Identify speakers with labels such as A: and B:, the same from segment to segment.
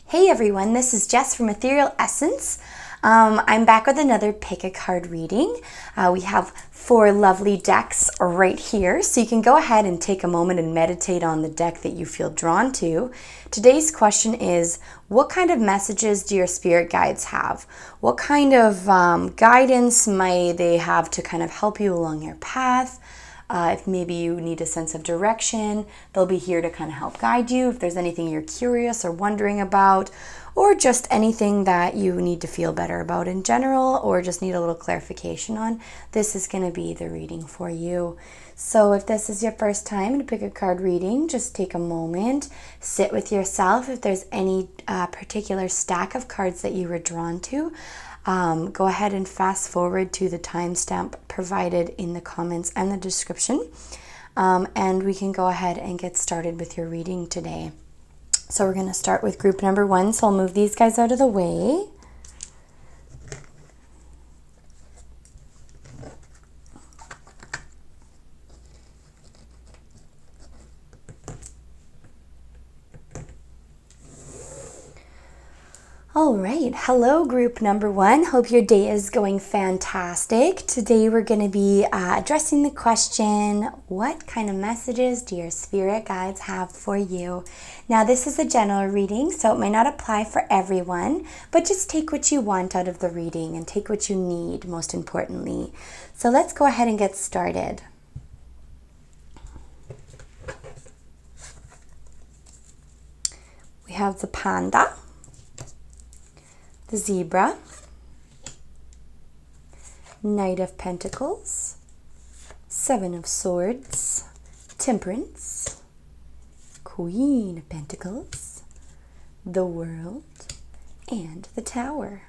A: Hey everyone, this is Jess from Ethereal Essence. I'm back with another pick a card reading. We have 4 lovely decks right here, so you can go ahead and take a moment and meditate on the deck that you feel drawn to. Today's question is, what kind of messages do your spirit guides have? What kind of guidance may they have to kind of help you along your path? If maybe you need a sense of direction, they'll be here to kind of help guide you. If there's anything you're curious or wondering about, or just anything that you need to feel better about in general, or just need a little clarification on, this is going to be the reading for you. So if this is your first time to pick a card reading, just take a moment, sit with yourself. If there's any particular stack of cards that you were drawn to, go ahead and fast forward to the timestamp provided in the comments and the description, and we can go ahead and get started with your reading today. So we're going to start with group number 1, so I'll move these guys out of the way. All right, hello group number 1. Hope your day is going fantastic. Today we're going to be addressing the question, what kind of messages do your spirit guides have for you? Now this is a general reading, so it may not apply for everyone, but just take what you want out of the reading and take what you need, most importantly. So let's go ahead and get started. We have the panda, the zebra, Knight of Pentacles, 7 of Swords, Temperance, Queen of Pentacles, the World, and the Tower.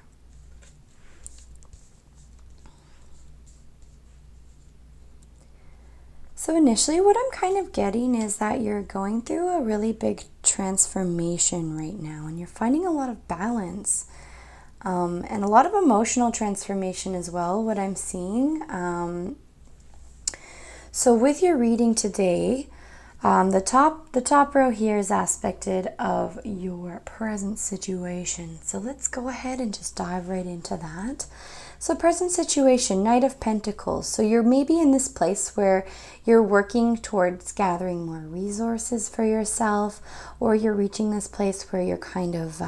A: So initially what I'm kind of getting is that you're going through a really big transformation right now, and you're finding a lot of balance. And a lot of emotional transformation as well, what I'm seeing. So with your reading today, the top row here is aspected of your present situation. So let's go ahead and just dive right into that. So present situation, Knight of Pentacles. So you're maybe in this place where you're working towards gathering more resources for yourself, or you're reaching this place where you're kind of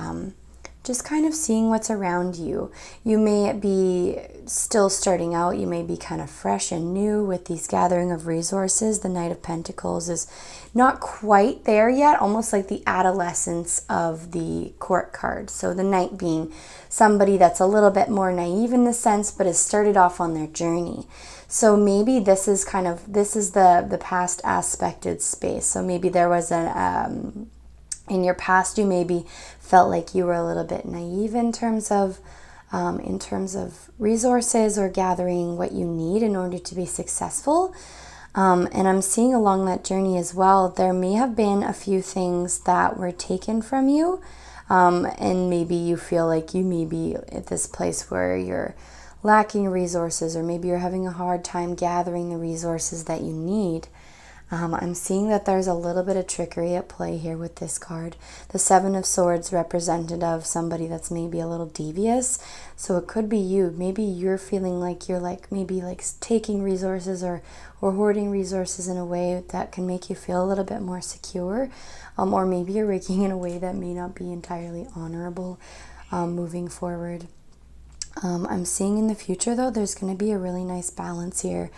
A: just kind of seeing what's around you. You may be still starting out, you may be kind of fresh and new with these gathering of resources. The Knight of Pentacles is not quite there yet, almost like the adolescence of the Court card. So the Knight being somebody that's a little bit more naive in the sense, but has started off on their journey. So maybe this is the past aspected space. So maybe there was in your past, you maybe felt like you were a little bit naive in terms of resources or gathering what you need in order to be successful. And I'm seeing along that journey as well, there may have been a few things that were taken from you, and maybe you feel like you may be at this place where you're lacking resources, or maybe you're having a hard time gathering the resources that you need. I'm seeing that there's a little bit of trickery at play here with this card. The 7 of Swords representative of somebody that's maybe a little devious. So it could be you. Maybe you're feeling like you're maybe taking resources or hoarding resources in a way that can make you feel a little bit more secure. Or maybe you're working in a way that may not be entirely honorable moving forward. I'm seeing in the future, though, there's going to be a really nice balance here.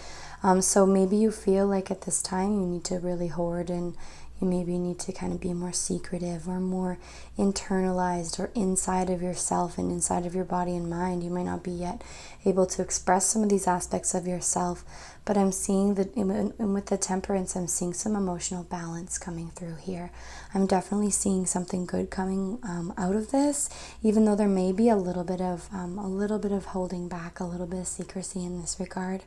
A: So maybe you feel like at this time you need to really hoard, and you maybe need to kind of be more secretive or more internalized or inside of yourself and inside of your body and mind. You might not be yet able to express some of these aspects of yourself, but I'm seeing that with the Temperance, I'm seeing some emotional balance coming through here. I'm definitely seeing something good coming out of this, even though there may be a little bit of holding back, a little bit of secrecy in this regard.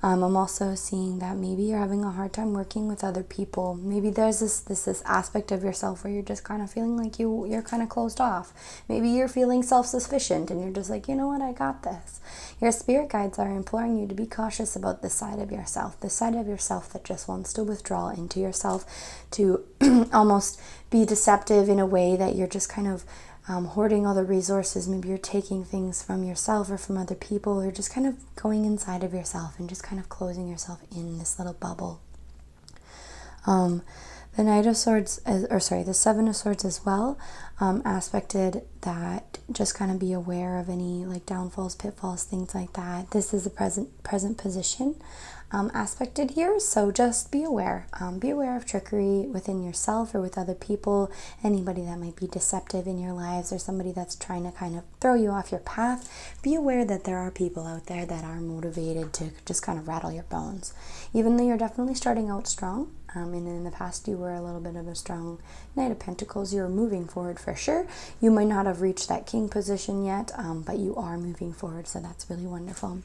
A: I'm also seeing that maybe you're having a hard time working with other people. Maybe there's this aspect of yourself where you're just kind of feeling like you're kind of closed off. Maybe you're feeling self-sufficient and you're just like, you know what, I got this. Your spirit guides are imploring you to be cautious about this side side of yourself, the side of yourself that just wants to withdraw into yourself, to almost be deceptive in a way that you're just kind of hoarding all the resources. Maybe you're taking things from yourself or from other people, or just kind of going inside of yourself and just kind of closing yourself in this little bubble. The Knight of Swords, the Seven of Swords as well, aspected that just kind of be aware of any like downfalls, pitfalls, things like that. This is a present position aspected here, so just be aware. Be aware of trickery within yourself or with other people, anybody that might be deceptive in your lives, or somebody that's trying to kind of throw you off your path. Be aware that there are people out there that are motivated to just kind of rattle your bones. Even though you're definitely starting out strong, and in the past you were a little bit of a strong Knight of Pentacles, you're moving forward for sure. You might not have reached that King position yet, but you are moving forward, so that's really wonderful.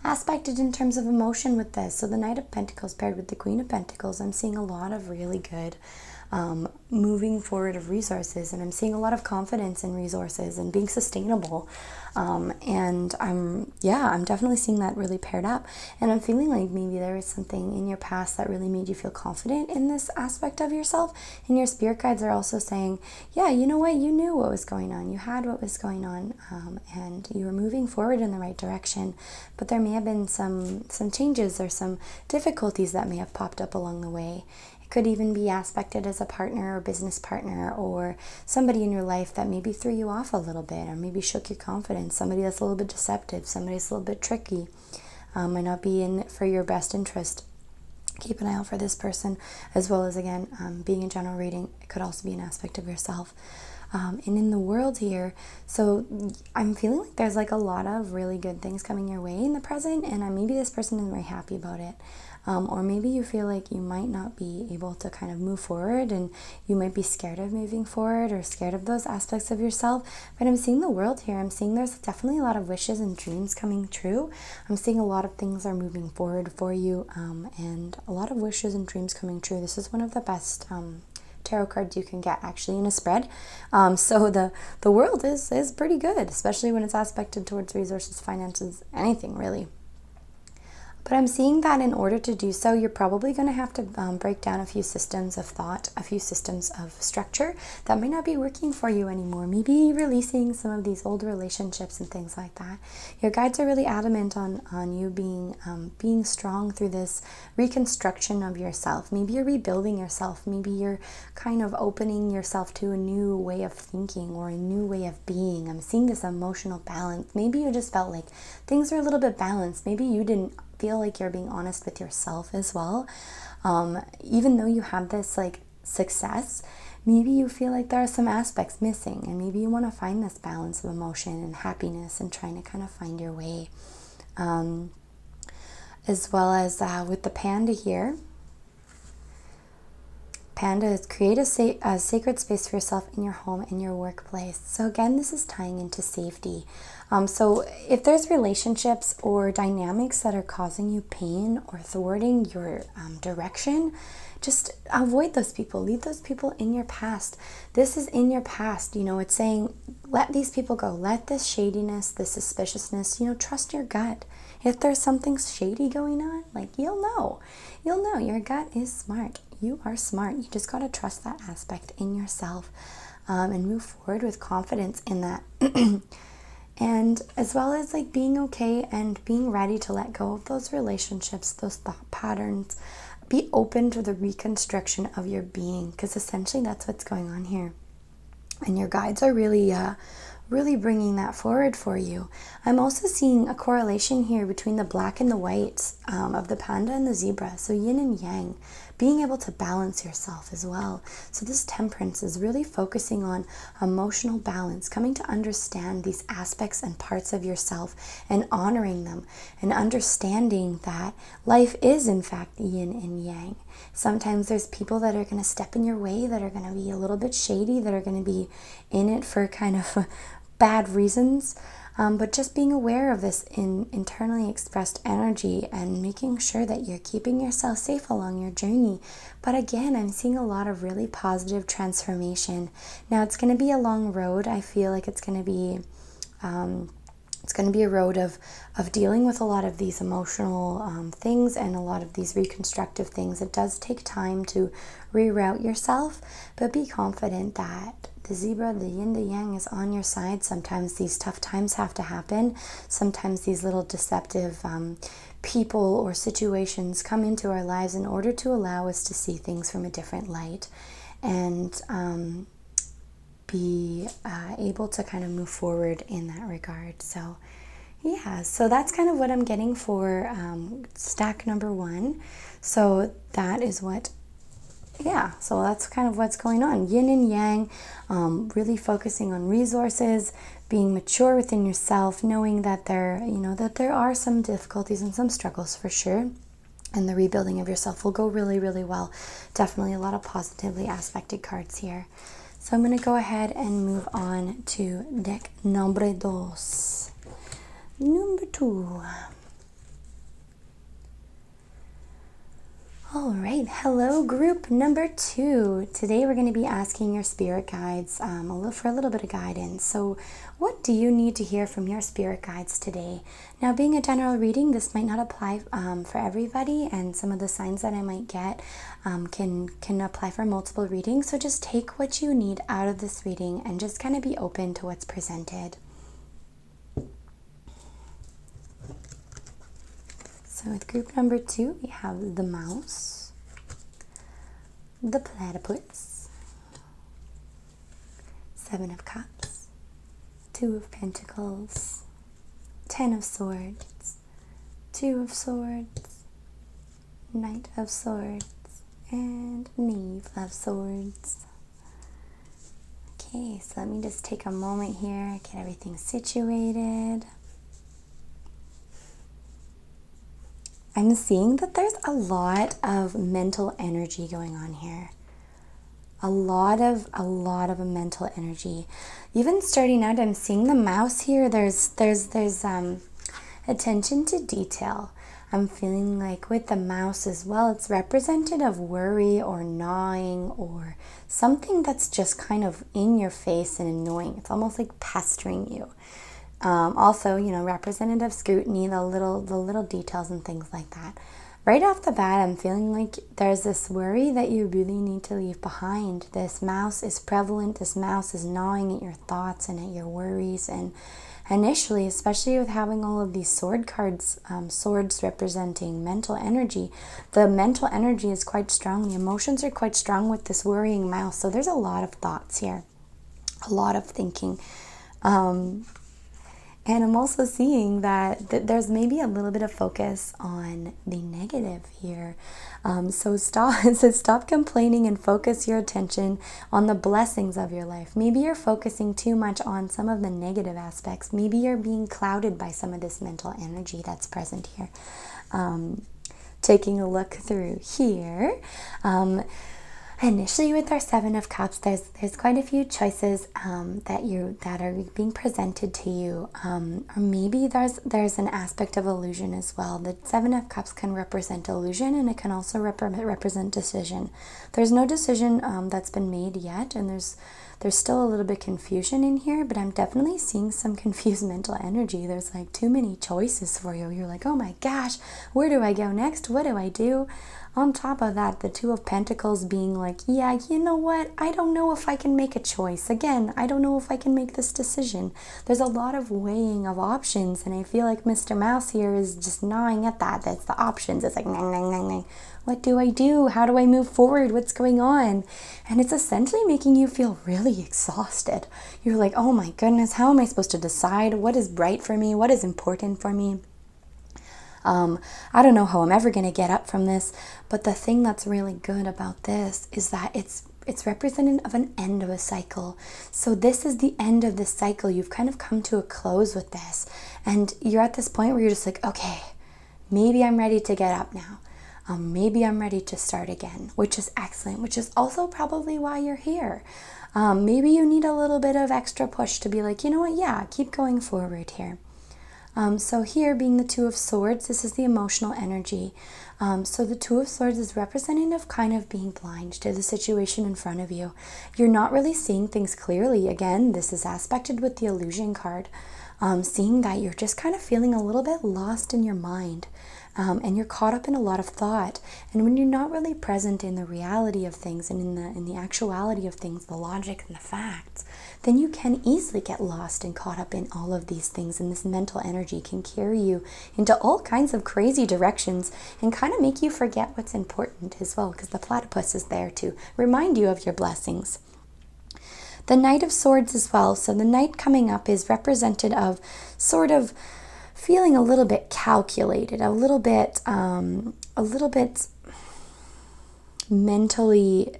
A: Aspected in terms of emotion with this, so the Knight of Pentacles paired with the Queen of Pentacles, I'm seeing a lot of really good moving forward of resources, and I'm seeing a lot of confidence in resources and being sustainable, and I'm definitely seeing that really paired up, and I'm feeling like maybe there was something in your past that really made you feel confident in this aspect of yourself, and your spirit guides are also saying, yeah, you know what, you knew what was going on, you had what was going on, and you were moving forward in the right direction, but there may have been some changes or some difficulties that may have popped up along the way. It could even be aspected as a partner or business partner, or somebody in your life that maybe threw you off a little bit, or maybe shook your confidence, somebody that's a little bit deceptive, somebody that's a little bit tricky, might not be in for your best interest. Keep an eye out for this person, as well as, again, being a general reading, it could also be an aspect of yourself. And in the world here, so I'm feeling like there's like a lot of really good things coming your way in the present, and maybe this person isn't very happy about it. Or maybe you feel like you might not be able to kind of move forward, and you might be scared of moving forward or scared of those aspects of yourself. But I'm seeing the world here. I'm seeing there's definitely a lot of wishes and dreams coming true. I'm seeing a lot of things are moving forward for you, and a lot of wishes and dreams coming true. This is one of the best tarot cards you can get actually in a spread. So the world is pretty good, especially when it's aspected towards resources, finances, anything really. But I'm seeing that in order to do so, you're probably going to have to break down a few systems of thought, a few systems of structure that might not be working for you anymore. Maybe releasing some of these old relationships and things like that. Your guides are really adamant on you being strong through this reconstruction of yourself. Maybe you're rebuilding yourself. Maybe you're kind of opening yourself to a new way of thinking or a new way of being. I'm seeing this emotional balance. Maybe you just felt like things are a little bit balanced. Maybe you didn't feel like you're being honest with yourself as well. Even though you have this like success, maybe you feel like there are some aspects missing, and maybe you want to find this balance of emotion and happiness and trying to kind of find your way. As well as with the panda here, Panda is create a sacred space for yourself in your home and your workplace. So again, this is tying into safety. So if there's relationships or dynamics that are causing you pain or thwarting your direction, just avoid those people. Leave those people in your past. This is in your past. It's saying, let these people go. Let this shadiness, this suspiciousness, trust your gut. If there's something shady going on, you'll know. Your gut is smart. You are smart. You just got to trust that aspect in yourself, and move forward with confidence in that. And as well as being okay and being ready to let go of those relationships, those thought patterns. Be open to the reconstruction of your being, because essentially that's what's going on here. And your guides are really bringing that forward for you. I'm also seeing a correlation here between the black and the white of the panda and the zebra. So yin and yang, being able to balance yourself as well. So this temperance is really focusing on emotional balance, coming to understand these aspects and parts of yourself and honoring them, and understanding that life is in fact yin and yang. Sometimes there's people that are going to step in your way, that are going to be a little bit shady, that are going to be in it for kind of bad reasons. But just being aware of this internally expressed energy and making sure that you're keeping yourself safe along your journey. But again, I'm seeing a lot of really positive transformation. Now, it's going to be a long road. I feel like it's going to be It's going to be a road of dealing with a lot of these emotional things and a lot of these reconstructive things. It does take time to reroute yourself, but be confident that the zebra, the yin, the yang is on your side. Sometimes these tough times have to happen. Sometimes these little deceptive people or situations come into our lives in order to allow us to see things from a different light and be able to kind of move forward in that regard. So yeah, so that's kind of what I'm getting for stack number 1. So that is what, yeah, so that's kind of what's going on. Yin and yang, really focusing on resources, being mature within yourself, knowing that there are some difficulties and some struggles for sure. And the rebuilding of yourself will go really, really well. Definitely a lot of positively aspected cards here. So I'm going to go ahead and move on to deck number 2. Number 2. All right, hello group number 2. Today we're going to be asking your spirit guides for a little bit of guidance. So what do you need to hear from your spirit guides today? Now, being a general reading, this might not apply for everybody, and some of the signs that I might get can apply for multiple readings. So just take what you need out of this reading and just kind of be open to what's presented. So with group number 2, we have the mouse, the platypus, 7 of cups, 2 of pentacles, 10 of swords, 2 of swords, knight of swords, and knave of swords. Okay, so let me just take a moment here, get everything situated. I'm seeing that there's a lot of mental energy going on here. A lot of mental energy. Even starting out, I'm seeing the mouse here. There's attention to detail. I'm feeling like with the mouse as well, it's representative of worry or gnawing or something that's just kind of in your face and annoying. It's almost like pestering you. Also, representative scrutiny, the little details and things like that. Right off the bat, I'm feeling like there's this worry that you really need to leave behind. This mouse is prevalent. This mouse is gnawing at your thoughts and at your worries. And initially, especially with having all of these sword cards, swords representing mental energy, the mental energy is quite strong. The emotions are quite strong with this worrying mouse. So there's a lot of thoughts here, a lot of thinking. And I'm also seeing that there's maybe a little bit of focus on the negative here. So stop complaining and focus your attention on the blessings of your life. Maybe you're focusing too much on some of the negative aspects. Maybe you're being clouded by some of this mental energy that's present here. Taking a look through here. Initially with our 7 of Cups, there's quite a few choices that are being presented to you, or maybe there's an aspect of illusion as well. The 7 of Cups can represent illusion, and it can also represent decision. There's no decision that's been made yet, and there's still a little bit confusion in here, but I'm definitely seeing some confused mental energy. There's like too many choices for you. You're like, oh my gosh, where do I go next? What do I do? On top of that, the 2 of Pentacles being like, yeah, you know what? I don't know if I can make a choice. Again, I don't know if I can make this decision. There's a lot of weighing of options, and I feel like Mr. Mouse here is just gnawing at that. That's the options. It's like, nang, nang, nang, nang. What do I do? How do I move forward? What's going on? And it's essentially making you feel really exhausted. You're like, oh my goodness, how am I supposed to decide what is right for me? What is important for me? I don't know how I'm ever going to get up from this, but the thing that's really good about this is that it's representative of an end of a cycle. So this is the end of this cycle. You've kind of come to a close with this, and you're at this point where you're just like, okay, maybe I'm ready to get up now. Maybe I'm ready to start again, which is excellent, which is also probably why you're here. Maybe you need a little bit of extra push to be like, you know what, yeah, keep going forward here. So here being the Two of Swords, this is the emotional energy. So the Two of Swords is representative of kind of being blind to the situation in front of you. You're not really seeing things clearly. Again, this is aspected with the illusion card. Seeing that you're just kind of feeling a little bit lost in your mind. And you're caught up in a lot of thought. And when you're not really present in the reality of things and in the actuality of things, the logic and the facts, then you can easily get lost and caught up in all of these things. And this mental energy can carry you into all kinds of crazy directions and kind of make you forget what's important as well, because the platypus is there to remind you of your blessings. The Knight of Swords as well. So the Knight coming up is represented of sort of feeling a little bit calculated, a little bit mentally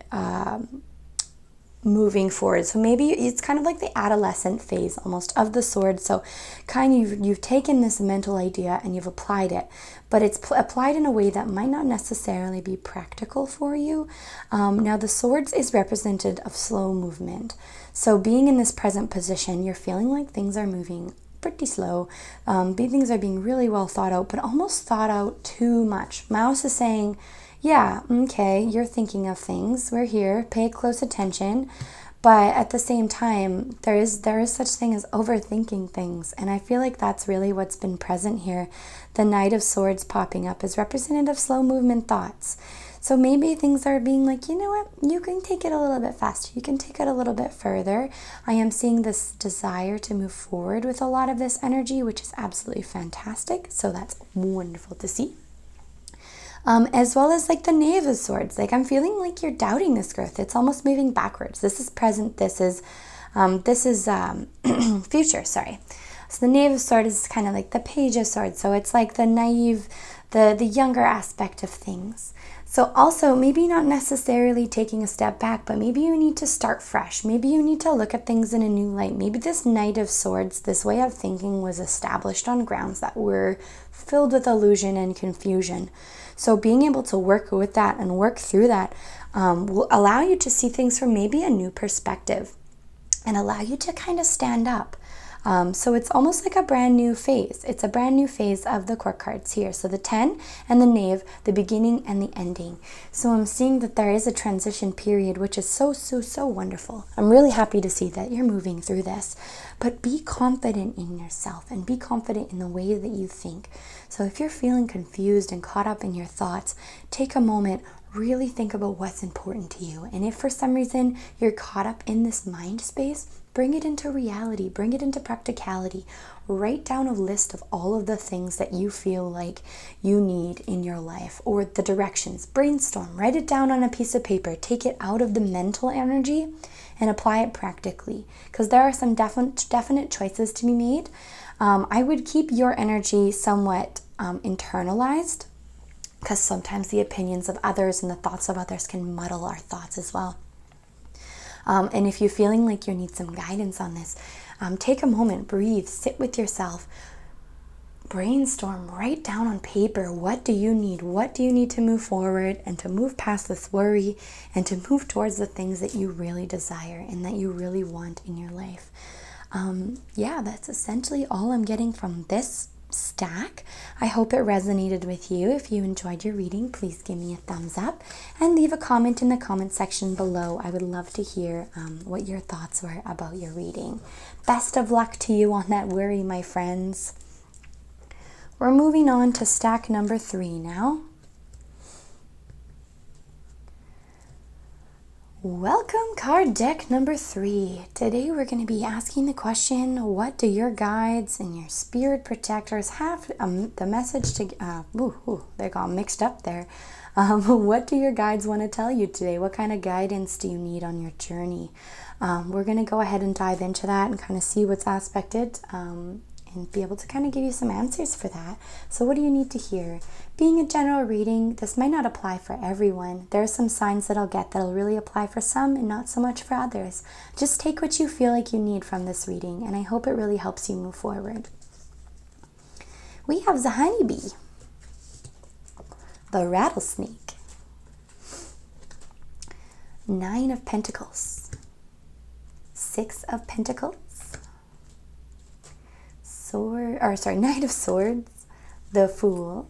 A: moving forward. So maybe it's kind of like the adolescent phase almost of the sword. So kind of you've taken this mental idea and you've applied it, but it's applied in a way that might not necessarily be practical for you. Now the swords is represented of slow movement. So being in this present position, you're feeling like things are moving pretty slow. Things are being really well thought out, but almost thought out too much. Mouse is saying, yeah, okay, you're thinking of things. We're here. Pay close attention. But at the same time, there is such thing as overthinking things. And I feel like that's really what's been present here. The Knight of Swords popping up is representative of slow movement thoughts. So maybe things are being like, you know what, you can take it a little bit faster. You can take it a little bit further. I am seeing this desire to move forward with a lot of this energy, which is absolutely fantastic. So that's wonderful to see. As well as like the Knave of Swords. Like I'm feeling like you're doubting this growth. It's almost moving backwards. This is present. This is future, sorry. So the Knave of Swords is kind of like the Page of Swords. So it's like the naive, the younger aspect of things. So also maybe not necessarily taking a step back, but maybe you need to start fresh. Maybe you need to look at things in a new light. Maybe this Knight of Swords, this way of thinking was established on grounds that were filled with illusion and confusion. So being able to work with that and work through that will allow you to see things from maybe a new perspective and allow you to kind of stand up. So it's almost like a brand new phase. It's a brand new phase of the court cards here. So the 10 and the Knave, the beginning and the ending. So I'm seeing that there is a transition period, which is so wonderful. I'm really happy to see that you're moving through this. But be confident in yourself and be confident in the way that you think. So if you're feeling confused and caught up in your thoughts, take a moment, really think about what's important to you. And if for some reason you're caught up in this mind space, bring it into reality, bring it into practicality. Write down a list of all of the things that you feel like you need in your life or the directions. Brainstorm, write it down on a piece of paper, take it out of the mental energy and apply it practically, because there are some definite choices to be made. I would keep your energy somewhat internalized, because sometimes the opinions of others and the thoughts of others can muddle our thoughts as well. And if you're feeling like you need some guidance on this, take a moment, breathe, sit with yourself, brainstorm, write down on paper, what do you need? What do you need to move forward and to move past this worry and to move towards the things that you really desire and that you really want in your life? Yeah, that's essentially all I'm getting from this stack. I hope it resonated with you. If you enjoyed your reading, please give me a thumbs up and leave a comment in the comment section below. I would love to hear what your thoughts were about your reading. Best of luck to you on that worry, my friends. We're moving on to stack number 3 now. Welcome card deck number 3. Today we're going to be asking the question, what do your guides and your spirit protectors have the message to, they got mixed up there. What do your guides want to tell you today? What kind of guidance do you need on your journey? We're going to go ahead and dive into that and kind of see what's aspected and be able to kind of give you some answers for that. So what do you need to hear? Being a general reading, this might not apply for everyone. There are some signs that I'll get that'll really apply for some and not so much for others. Just take what you feel like you need from this reading, and I hope it really helps you move forward. We have the honeybee, the rattlesnake, 9 of Pentacles, 6 of Pentacles, Knight of Swords, the Fool,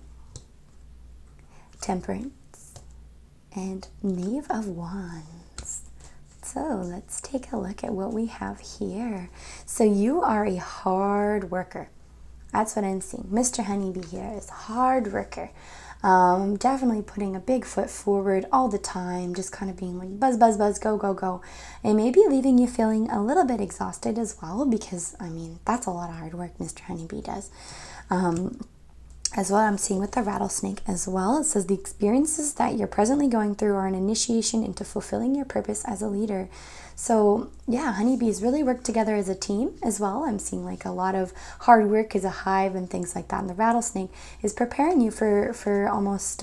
A: Temperance, and Knave of Wands. So let's take a look at what we have here. So you are a hard worker. That's what I'm seeing. Mr. Honeybee here is a hard worker. Definitely putting a big foot forward all the time, just kind of being like buzz, buzz, buzz, go, go, go. It may be leaving you feeling a little bit exhausted as well, because, I mean, that's a lot of hard work Mr. Honeybee does. As well, I'm seeing with the rattlesnake as well. It says the experiences that you're presently going through are an initiation into fulfilling your purpose as a leader. So yeah, honeybees really work together as a team as well. I'm seeing like a lot of hard work as a hive and things like that. And the rattlesnake is preparing you for almost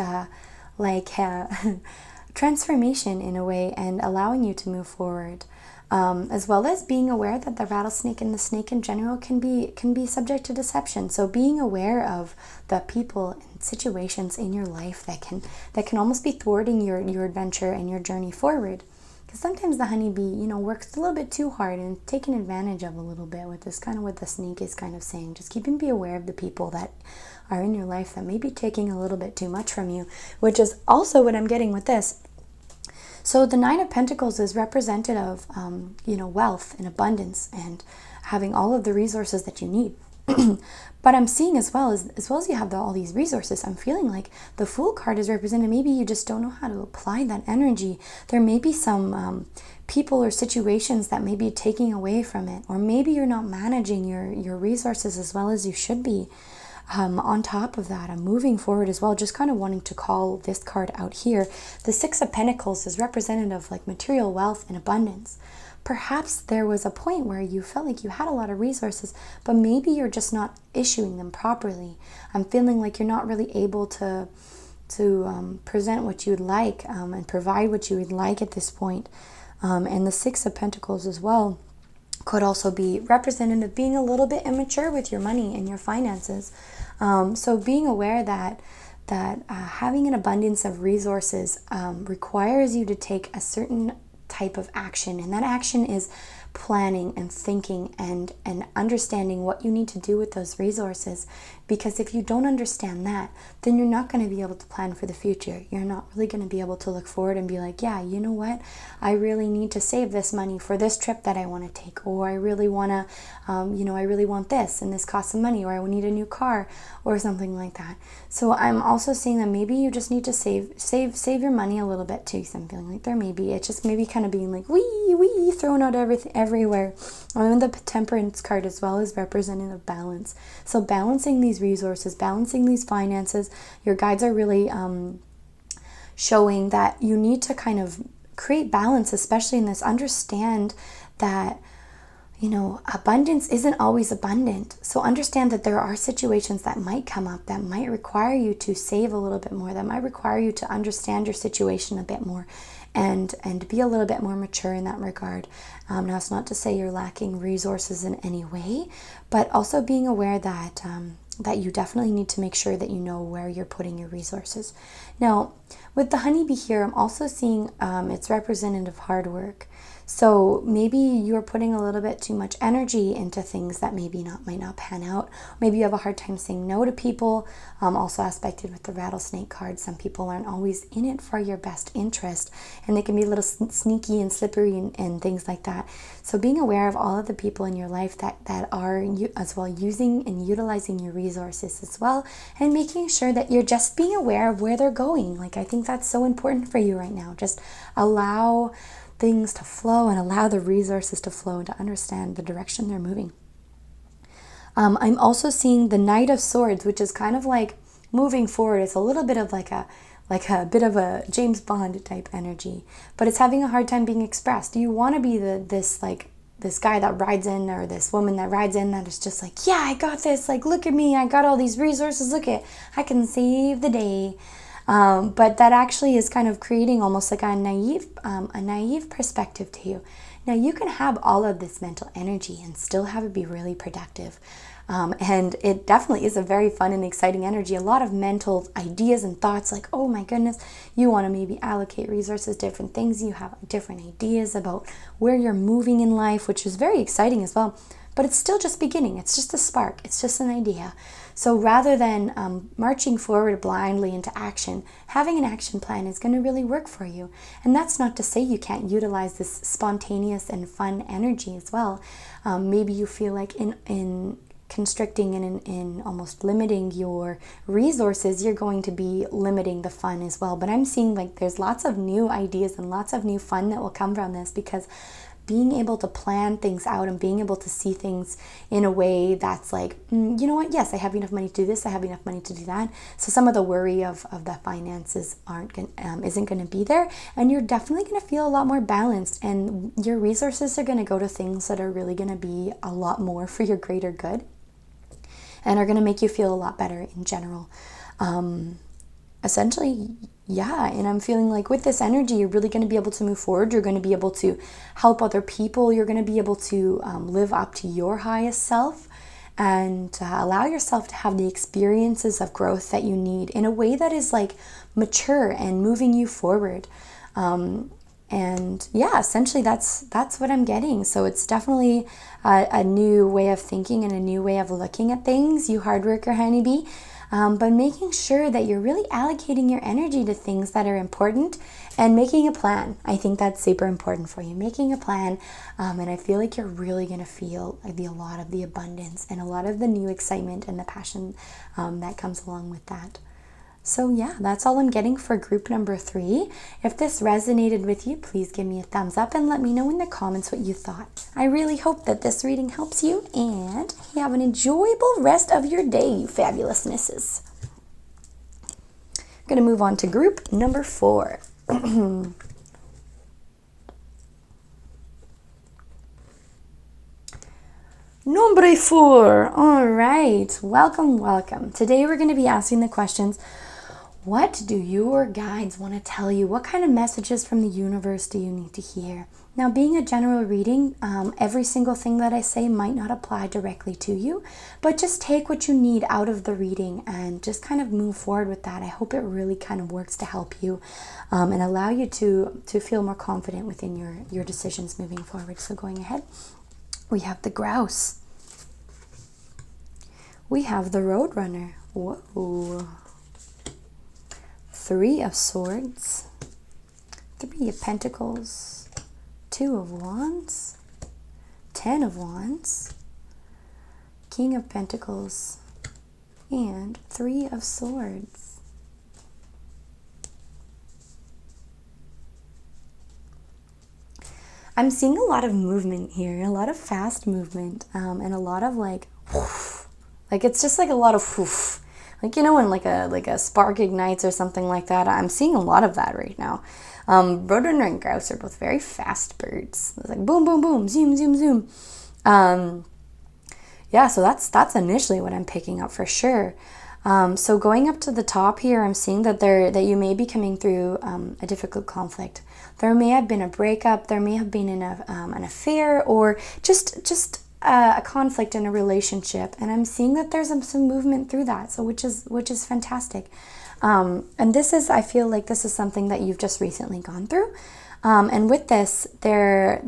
A: transformation in a way, and allowing you to move forward. As well as being aware that the rattlesnake and the snake in general can be subject to deception. So being aware of the people and situations in your life that can almost be thwarting your adventure and your journey forward. Because sometimes the honeybee, works a little bit too hard and taken advantage of a little bit, with this kind of what the snake is kind of saying. Just be aware of the people that are in your life that may be taking a little bit too much from you, which is also what I'm getting with this. So the Nine of Pentacles is representative of, wealth and abundance and having all of the resources that you need. But I'm seeing as well as you have all these resources, I'm feeling like the Fool card is represented. Maybe you just don't know how to apply that energy. There may be some people or situations that may be taking away from it, or maybe you're not managing your resources as well as you should be. On top of that, I'm moving forward as well, just kind of wanting to call this card out here. The Six of Pentacles is representative of like material wealth and abundance. Perhaps there was a point where you felt like you had a lot of resources, but maybe you're just not issuing them properly. I'm feeling like you're not really able to present what you'd like and provide what you would like at this point. And the Six of Pentacles as well could also be representative of being a little bit immature with your money and your finances. So being aware that having an abundance of resources requires you to take a certain type of action, and that action is planning and thinking and understanding what you need to do with those resources. Because if you don't understand that, then you're not going to be able to plan for the future. You're not really going to be able to look forward and be like, yeah, you know what, I really need to save this money for this trip that I want to take, or I really want to I really want this and this costs some money, or I need a new car or something like that. So I'm also seeing that maybe you just need to save your money a little bit too. So I'm feeling like it's just maybe kind of being like wee throwing out everything everywhere. And the Temperance card as well is representative of balance. So balancing these resources, balancing these finances, your guides are really showing that you need to kind of create balance, especially in this. Understand that abundance isn't always abundant. So understand that there are situations that might come up that might require you to save a little bit more, that might require you to understand your situation a bit more and be a little bit more mature in that regard. Now, it's not to say you're lacking resources in any way, but also being aware that you definitely need to make sure that you know where you're putting your resources. Now, with the honeybee here, I'm also seeing it's representative of hard work. So maybe you're putting a little bit too much energy into things that might not pan out. Maybe you have a hard time saying no to people. Also aspected with the rattlesnake card, some people aren't always in it for your best interest, and they can be a little sneaky and slippery and things like that. So being aware of all of the people in your life that are as well using and utilizing your resources as well, and making sure that you're just being aware of where they're going. Like, I think that's so important for you right now. Just allow things to flow and allow the resources to flow and to understand the direction they're moving. I'm also seeing the Knight of Swords, which is kind of like moving forward. It's a little bit of like a bit of a James Bond type energy, but it's having a hard time being expressed. You want to be this guy that rides in, or this woman that rides in, that is just like, yeah, I got this. Like, look at me. I got all these resources. Look I can save the day. But that actually is kind of creating almost like a naive perspective to you. Now, you can have all of this mental energy and still have it be really productive. And it definitely is a very fun and exciting energy. A lot of mental ideas and thoughts like, oh my goodness, you want to maybe allocate resources, different things. You have different ideas about where you're moving in life, which is very exciting as well. but it's still just beginning. It's just a spark. It's just an idea. So rather than marching forward blindly into action, having an action plan is going to really work for you. And that's not to say you can't utilize this spontaneous and fun energy as well. Maybe you feel like in constricting and in almost limiting your resources, you're going to be limiting the fun as well. But I'm seeing like there's lots of new ideas and lots of new fun that will come from this, because being able to plan things out and being able to see things in a way that's like, you know what, yes, I have enough money to do this, I have enough money to do that. So some of the worry of the finances isn't going to be there, and you're definitely going to feel a lot more balanced, and your resources are going to go to things that are really going to be a lot more for your greater good and are going to make you feel a lot better in general. Essentially, yeah, and I'm feeling like with this energy, you're really going to be able to move forward. You're going to be able to help other people. You're going to be able to live up to your highest self and allow yourself to have the experiences of growth that you need in a way that is like mature and moving you forward. And yeah, essentially that's what I'm getting. So it's definitely a new way of thinking and a new way of looking at things, you hard worker honeybee. But making sure that you're really allocating your energy to things that are important and making a plan. I think that's super important for you, making a plan. And I feel like you're really going to feel a lot of the abundance and a lot of the new excitement and the passion that comes along with that. So yeah, that's all I'm getting for group number 3. If this resonated with you, please give me a thumbs up and let me know in the comments what you thought. I really hope that this reading helps you, and you have an enjoyable rest of your day, you fabulousnesses. I'm going to move on to group number 4. Number 4. All right. Welcome. Today we're going to be asking the questions, what do your guides want to tell you? What kind of messages from the universe do you need to hear? Now, being a general reading, every single thing that I say might not apply directly to you, but just take what you need out of the reading and just kind of move forward with that. I hope it really kind of works to help you and allow you to feel more confident within your decisions moving forward. So going ahead, we have the grouse. We have the roadrunner. Whoa. 3 of swords, 3 of pentacles, 2 of wands, 10 of wands, king of pentacles, and 3 of swords. I'm seeing a lot of movement here, a lot of fast movement, and a lot of like, whoosh. Like it's just like a lot of whoosh. Like, you know, when like a spark ignites or something like that. I'm seeing a lot of that right now. Roadrunner and grouse are both very fast birds. It's like boom, boom, boom, zoom, zoom, zoom. Yeah, so that's initially what I'm picking up for sure. So going up to the top here, I'm seeing that you may be coming through a difficult conflict. There may have been a breakup. There may have been an affair, or just a conflict in a relationship, and I'm seeing that there's some movement through that, so which is fantastic. And I feel like this is something that you've just recently gone through. And with this, there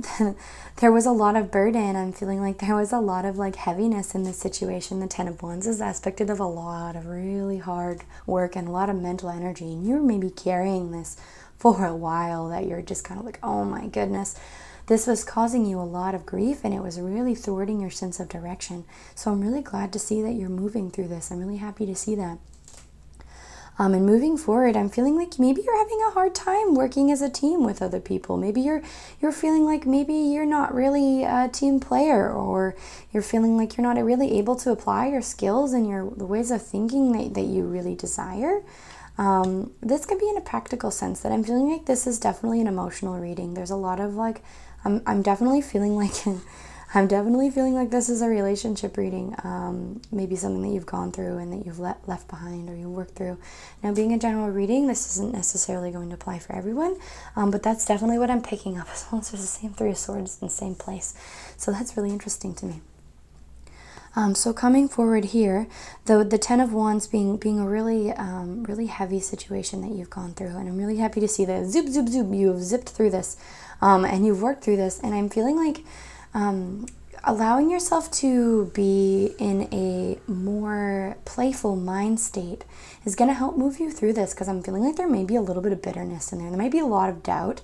A: was a lot of burden. I'm feeling like there was a lot of like heaviness in this situation. The 10 of Wands is aspected of a lot of really hard work and a lot of mental energy, and you're maybe carrying this for a while, that you're just kind of like, oh my goodness. This was causing you a lot of grief, and it was really thwarting your sense of direction. So I'm really glad to see that you're moving through this. I'm really happy to see that. And moving forward, I'm feeling like maybe you're having a hard time working as a team with other people. Maybe you're feeling like maybe you're not really a team player, or you're feeling like you're not really able to apply your skills and the ways of thinking that you really desire. This could be in a practical sense, that I'm feeling like this is definitely an emotional reading. There's a lot of like, I'm definitely feeling like this is a relationship reading. Maybe something that you've gone through and that you've left behind, or you worked through. Now, being a general reading, this isn't necessarily going to apply for everyone, but that's definitely what I'm picking up, as long as there's the same 3 of swords in the same place. So that's really interesting to me. So coming forward here, the 10 of Wands being a really really heavy situation that you've gone through, and I'm really happy to see that zoop, zoop, zoop, you have zipped through this, and you've worked through this, and I'm feeling like allowing yourself to be in a more playful mind state is going to help move you through this, because I'm feeling like there may be a little bit of bitterness in there. There might be a lot of doubt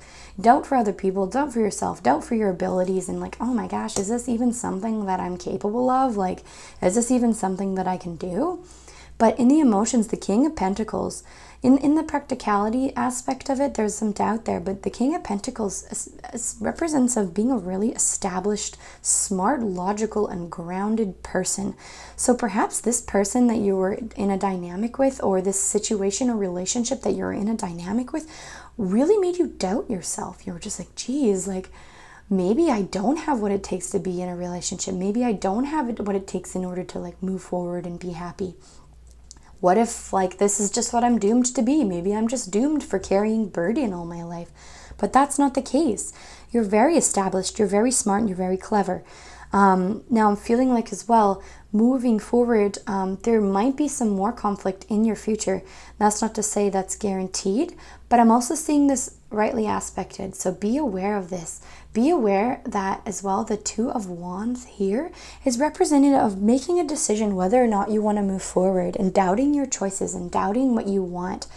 A: for other people, doubt for yourself, doubt for your abilities, and like, oh my gosh, is this even something that I'm capable of? Like, is this even something that I can do? But in the emotions, the King of Pentacles, in the practicality aspect of it, there's some doubt there. But the King of Pentacles represents of being a really established, smart, logical, and grounded person. So perhaps this person that you were in a dynamic with, or this situation or relationship that you're in a dynamic with, really made you doubt yourself. You were just like, geez, like, maybe I don't have what it takes to be in a relationship. Maybe I don't have what it takes in order to like move forward and be happy. What if like this is just what I'm doomed to be? Maybe I'm just doomed for carrying burden all my life. But that's not the case. You're very established, you're very smart, and you're very clever. Now I'm feeling like as well, moving forward, there might be some more conflict in your future. That's not to say that's guaranteed, but I'm also seeing this rightly aspected. So be aware of this. Be aware that as well, the Two of Wands here is representative of making a decision whether or not you want to move forward, and doubting your choices and doubting what you want.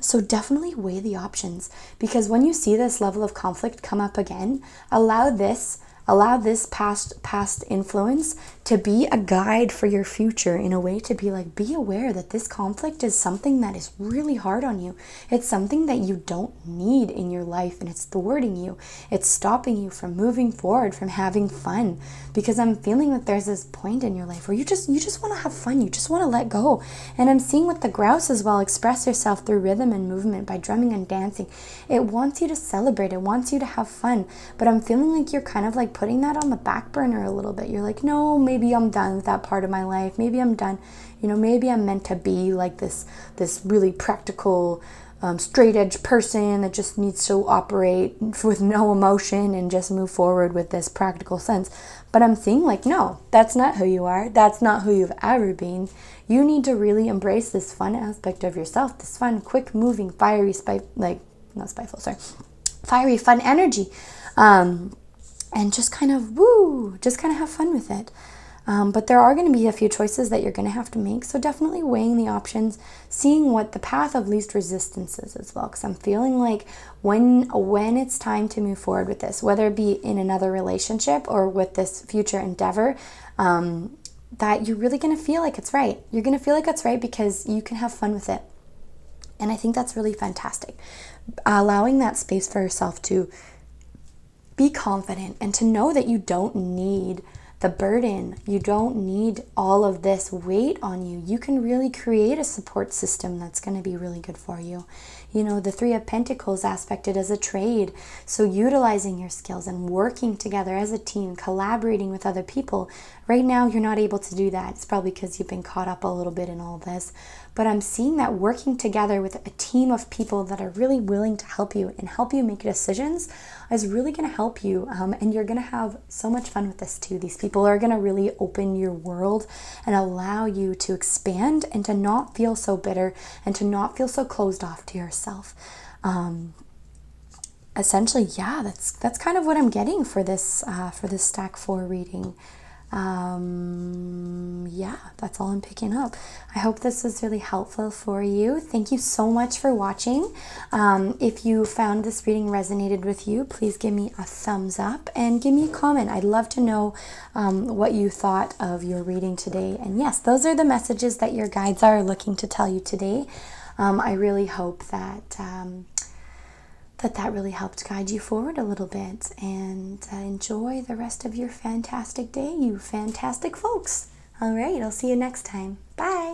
A: So definitely weigh the options, because when you see this level of conflict come up again, allow this past influence to be a guide for your future, in a way to be like, be aware that this conflict is something that is really hard on you. It's something that you don't need in your life, and it's thwarting you. It's stopping you from moving forward, from having fun, because I'm feeling that there's this point in your life where you just want to have fun. You just want to let go. And I'm seeing with the grouse as well, express yourself through rhythm and movement by drumming and dancing. It wants you to celebrate. It wants you to have fun. But I'm feeling like you're kind of like putting that on the back burner a little bit. You're like, no, maybe I'm done with that part of my life. Maybe I'm done. Maybe I'm meant to be like this really practical, straight edge person that just needs to operate with no emotion and just move forward with this practical sense. But I'm seeing like, no, that's not who you are. That's not who you've ever been. You need to really embrace this fun aspect of yourself, this fun, quick moving, fiery, fiery, fun energy. And just kind of have fun with it. But there are going to be a few choices that you're going to have to make. So definitely weighing the options, seeing what the path of least resistance is as well. Because I'm feeling like when it's time to move forward with this, whether it be in another relationship or with this future endeavor, that you're really going to feel like it's right. You're going to feel like it's right because you can have fun with it. And I think that's really fantastic. Allowing that space for yourself to be confident and to know that you don't need the burden. You don't need all of this weight on you. You can really create a support system that's going to be really good for you. The Three of Pentacles aspected as a trade. So utilizing your skills and working together as a team, collaborating with other people. Right now, you're not able to do that. It's probably because you've been caught up a little bit in all this. But I'm seeing that working together with a team of people that are really willing to help you and help you make decisions is really going to help you. And you're going to have so much fun with this too. These people are going to really open your world and allow you to expand and to not feel so bitter and to not feel so closed off to yourself. Essentially, yeah, that's kind of what I'm getting for this stack 4 reading. Yeah, that's all I'm picking up. I hope this was really helpful for you. Thank you so much for watching. If you found this reading resonated with you, please give me a thumbs up and give me a comment. I'd love to know what you thought of your reading today. And yes, those are the messages that your guides are looking to tell you today. I really hope that that really helped guide you forward a little bit, and enjoy the rest of your fantastic day, you fantastic folks. All right, I'll see you next time. Bye.